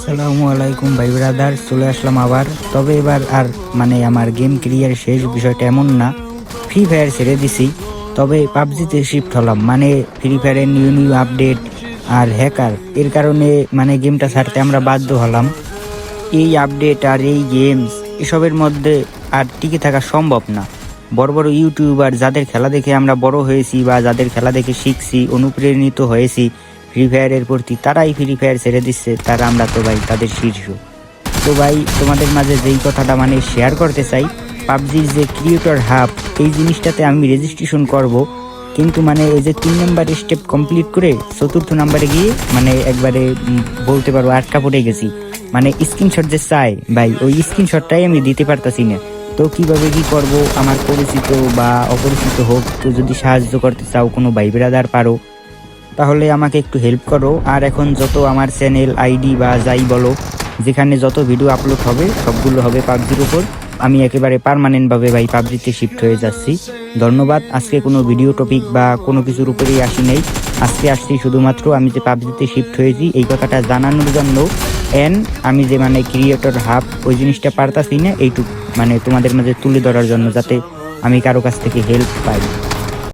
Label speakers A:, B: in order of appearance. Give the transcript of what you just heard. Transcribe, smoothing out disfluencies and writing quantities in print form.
A: আসসালামু আলাইকুম ভাই ব্রাদার, চলে আসলাম আবার। তবে এবার আর আমার গেম ক্যারিয়ার শেষ বিষয়টা এমন না, ফ্রি ফায়ার ছেড়ে দিছি। তবে পাবজিতে শিফট হলাম, ফ্রি ফায়ারের নিউ নিউ আপডেট আর হ্যাকার এর কারণে গেমটা ছাড়তে আমরা বাধ্য হলাম। এই আপডেট আর এই গেমস এসবের মধ্যে আর টিকে থাকা সম্ভব না। বড় বড় ইউটিউবার যাদের খেলা দেখে আমরা বড় হয়েছি বা যাদের খেলা দেখে শিখছি, অনুপ্রেরিত হয়েছি ফ্রি ফায়ারের প্রতি, তারাই ফ্রি ফায়ার ছেড়ে দিচ্ছে। তারা আমরা তো ভাই তাদের শীর্ষ। তো ভাই তোমাদের মাঝে যেই কথাটা শেয়ার করতে চাই, পাবজির যে ক্রিয়েটর হাব এই জিনিসটাতে আমি রেজিস্ট্রেশন করব, কিন্তু ওই যে 3 নম্বরের স্টেপ কমপ্লিট করে 4th নাম্বারে গিয়ে একবারে বলতে পারবো আটকা পড়ে গেছি। স্ক্রিনশট যে চাই ভাই, ওই স্ক্রিনশটটাই আমি দিতে পারতাছি না। তো কিভাবে কি করব, আমার পরিচিত বা অপরিচিত হোক, তো যদি সাহায্য করতে চাও কোনো ভাই ব্রাদার পারো, তাহলে আমাকে একটু হেল্প করো। আর এখন যত আমার চ্যানেল আইডি বা যাই বলো, যেখানে যত ভিডিও আপলোড হবে সবগুলো হবে পাবজির উপর। আমি একেবারে পার্মানেন্টভাবে ভাই পাবজিতে শিফট হয়ে যাচ্ছি। ধন্যবাদ। আজকে কোনো ভিডিও টপিক বা কোনো কিছুর উপরেই আসি নেই, আজকে আসছি শুধুমাত্র আমি যে পাবজিতে শিফট হয়েছি এই কথাটা জানানোর জন্য। আমি যে ক্রিয়েটর হাব ওই জিনিসটা পারতাছি না, এইটুকু তোমাদের মাঝে তুলে ধরার জন্য, যাতে আমি কারো কাছ থেকে হেল্প পাই।